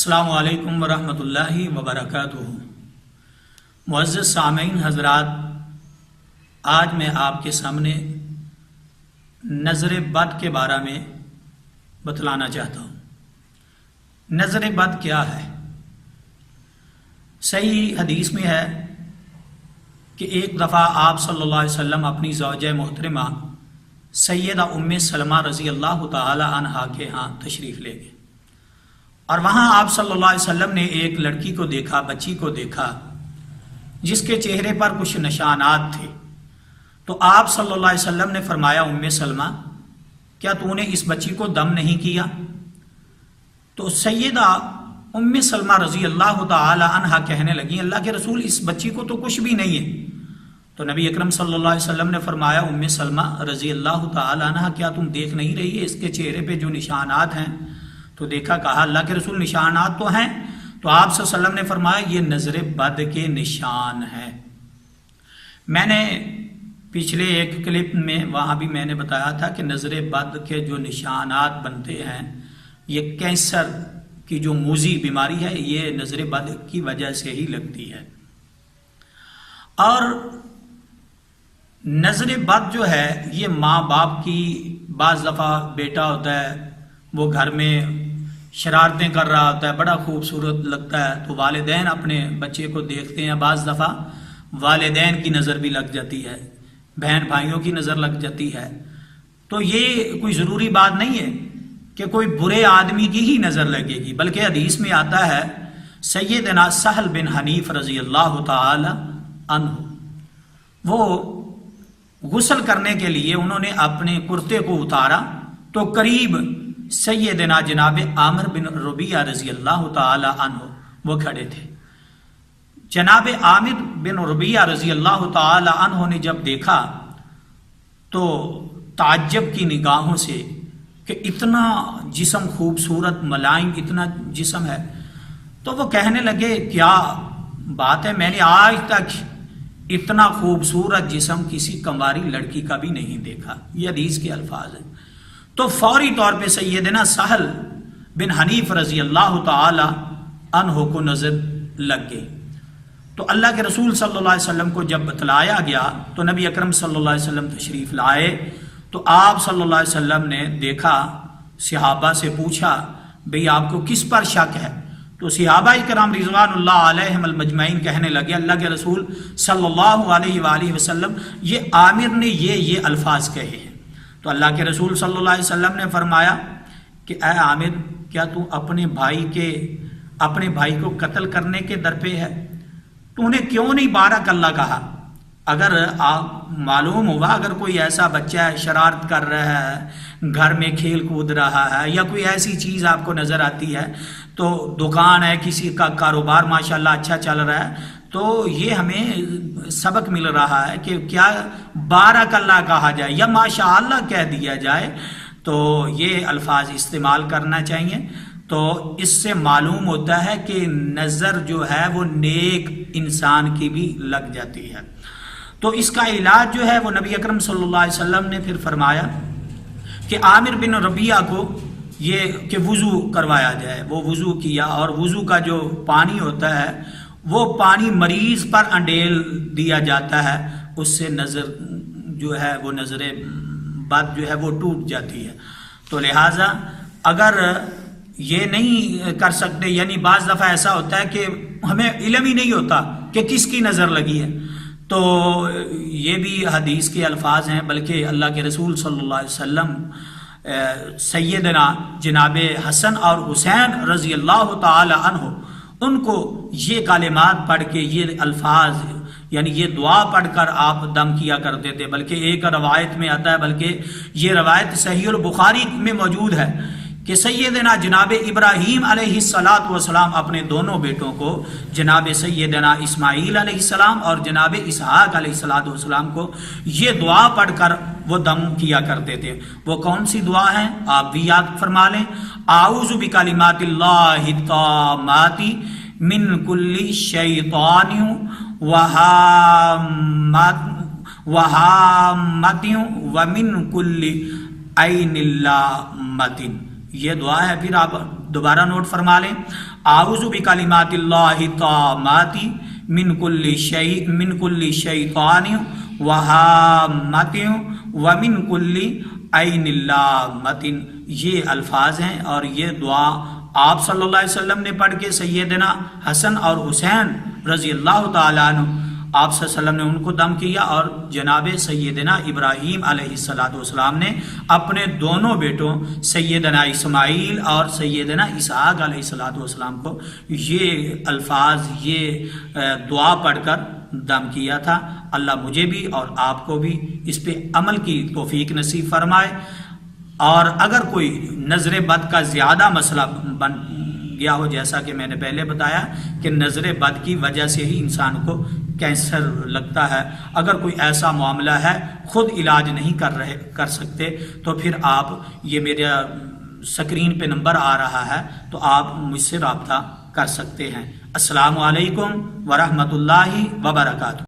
السلام علیکم ورحمۃ اللہ وبرکاتہ۔ معزز سامعین حضرات، آج میں آپ کے سامنے نظر بد کے بارے میں بتلانا چاہتا ہوں۔ نظر بد کیا ہے؟ صحیح حدیث میں ہے کہ ایک دفعہ آپ صلی اللہ علیہ وسلم اپنی زوجہ محترمہ سیدہ ام سلمہ رضی اللہ تعالی عنہا کے ہاں تشریف لے گئے، اور وہاں آپ صلی اللہ علیہ وسلم نے ایک لڑکی کو دیکھا، بچی کو دیکھا، جس کے چہرے پر کچھ نشانات تھے۔ تو آپ صلی اللہ علیہ وسلم نے فرمایا، ام سلمہ کیا تو نے اس بچی کو دم نہیں کیا؟ تو سیدہ ام سلمہ رضی اللہ تعالی عنہا کہنے لگی، اللہ کے رسول اس بچی کو تو کچھ بھی نہیں ہے۔ تو نبی اکرم صلی اللہ علیہ وسلم نے فرمایا، ام سلمہ رضی اللہ تعالی عنہا کیا تم دیکھ نہیں رہی ہے اس کے چہرے پہ جو نشانات ہیں؟ تو دیکھا، کہا اللہ کے رسول نشانات تو ہیں۔ تو آپ صلی اللہ علیہ وسلم نے فرمایا یہ نظر بد کے نشان ہیں۔ میں نے پچھلے ایک کلپ میں وہاں بھی میں نے بتایا تھا کہ نظر بد کے جو نشانات بنتے ہیں، یہ کینسر کی جو موذی بیماری ہے یہ نظر بد کی وجہ سے ہی لگتی ہے۔ اور نظر بد جو ہے یہ ماں باپ کی، بعض دفعہ بیٹا ہوتا ہے وہ گھر میں شرارتیں کر رہا ہوتا ہے، بڑا خوبصورت لگتا ہے، تو والدین اپنے بچے کو دیکھتے ہیں، بعض دفعہ والدین کی نظر بھی لگ جاتی ہے، بہن بھائیوں کی نظر لگ جاتی ہے۔ تو یہ کوئی ضروری بات نہیں ہے کہ کوئی برے آدمی کی ہی نظر لگے گی، بلکہ حدیث میں آتا ہے سیدنا سہل بن حنیف رضی اللہ تعالی عنہ، وہ غسل کرنے کے لیے انہوں نے اپنے کرتے کو اتارا تو قریب سیدنا جناب عامر بن ربیعہ رضی اللہ تعالی عنہ وہ کھڑے تھے۔ جناب عامر بن ربیعہ رضی اللہ تعالی عنہ نے جب دیکھا تو تعجب کی نگاہوں سے کہ اتنا جسم خوبصورت ملائم اتنا جسم ہے، تو وہ کہنے لگے کیا بات ہے، میں نے آج تک اتنا خوبصورت جسم کسی کنواری لڑکی کا بھی نہیں دیکھا۔ یہ حدیث کے الفاظ ہیں۔ تو فوری طور پہ سیدنا سہل بن حنیف رضی اللہ تعالی عنہ کو نظر لگ گئی۔ تو اللہ کے رسول صلی اللہ علیہ وسلم کو جب بتلایا گیا تو نبی اکرم صلی اللہ علیہ وسلم تشریف لائے، تو آپ صلی اللہ علیہ وسلم نے دیکھا، صحابہ سے پوچھا بھئی آپ کو کس پر شک ہے؟ تو صحابہ کرام رضوان اللہ علیہم المجمعین کہنے لگے، اللہ کے رسول صلی اللہ علیہ وآلہ وسلم یہ عامر نے یہ الفاظ کہے ہیں۔ تو اللہ کے رسول صلی اللہ علیہ وسلم نے فرمایا کہ اے عامر کیا تو اپنے بھائی کو قتل کرنے کے در پہ ہے؟ تو انہیں کیوں نہیں بارک اللہ کہا؟ اگر آپ معلوم ہوا اگر کوئی ایسا بچہ ہے شرارت کر رہا ہے، گھر میں کھیل کود رہا ہے، یا کوئی ایسی چیز آپ کو نظر آتی ہے، تو دکان ہے، کسی کا کاروبار ماشاءاللہ اچھا چل رہا ہے، تو یہ ہمیں سبق مل رہا ہے کہ کیا بارک اللہ کہا جائے یا ماشاءاللہ کہہ دیا جائے، تو یہ الفاظ استعمال کرنا چاہیے۔ تو اس سے معلوم ہوتا ہے کہ نظر جو ہے وہ نیک انسان کی بھی لگ جاتی ہے۔ تو اس کا علاج جو ہے وہ نبی اکرم صلی اللہ علیہ وسلم نے پھر فرمایا کہ عامر بن ربیعہ کو یہ کہ وضو کروایا جائے۔ وہ وضو کیا، اور وضو کا جو پانی ہوتا ہے وہ پانی مریض پر انڈیل دیا جاتا ہے، اس سے نظر جو ہے وہ نظر بد جو ہے وہ ٹوٹ جاتی ہے۔ تو لہٰذا اگر یہ نہیں کر سکتے، یعنی بعض دفعہ ایسا ہوتا ہے کہ ہمیں علم ہی نہیں ہوتا کہ کس کی نظر لگی ہے، تو یہ بھی حدیث کے الفاظ ہیں، بلکہ اللہ کے رسول صلی اللہ علیہ وسلم سیدنا جناب حسن اور حسین رضی اللہ تعالی عنہ ان کو یہ کلمات پڑھ کے، یہ الفاظ یعنی یہ دعا پڑھ کر آپ دم کیا کرتے تھے۔ بلکہ ایک روایت میں آتا ہے، بلکہ یہ روایت صحیح البخاری میں موجود ہے کہ سیدنا جناب ابراہیم علیہ السلام اپنے دونوں بیٹوں کو، جناب سیدنا اسماعیل علیہ السلام اور جناب اسحاق علیہ السلام کو یہ دعا پڑھ کر وہ دم کیا کرتے تھے۔ وہ کون سی دعا ہے آپ بھی یاد فرما لیں، اعوذ بکلمات اللہ التامات من کل شیطان وہامت ومن کل عین لامۃ۔ یہ دعا ہے، پھر آپ دوبارہ نوٹ فرما لیں، اعوذ بکلمات اللہ التامات من کل شیطان وہامۃ ومن کل عین لامۃ۔ یہ الفاظ ہیں اور یہ دعا آپ صلی اللہ علیہ وسلم نے پڑھ کے سیدنا حسن اور حسین رضی اللہ تعالیٰ عنہ، آپ صلی اللہ علیہ وسلم نے ان کو دم کیا، اور جناب سیدنا ابراہیم علیہ السلام نے اپنے دونوں بیٹوں سیدنا اسماعیل اور سیدنا اسحاق علیہ السلام کو یہ الفاظ، یہ دعا پڑھ کر دم کیا تھا۔ اللہ مجھے بھی اور آپ کو بھی اس پہ عمل کی توفیق نصیب فرمائے۔ اور اگر کوئی نظر بد کا زیادہ مسئلہ بن گیا ہو، جیسا کہ میں نے پہلے بتایا کہ نظر بد کی وجہ سے ہی انسان کو کینسر لگتا ہے، اگر کوئی ایسا معاملہ ہے خود علاج نہیں کر سکتے تو پھر آپ، یہ میرا سکرین پہ نمبر آ رہا ہے تو آپ مجھ سے رابطہ کر سکتے ہیں۔ السلام علیکم ورحمۃ اللہ وبرکاتہ۔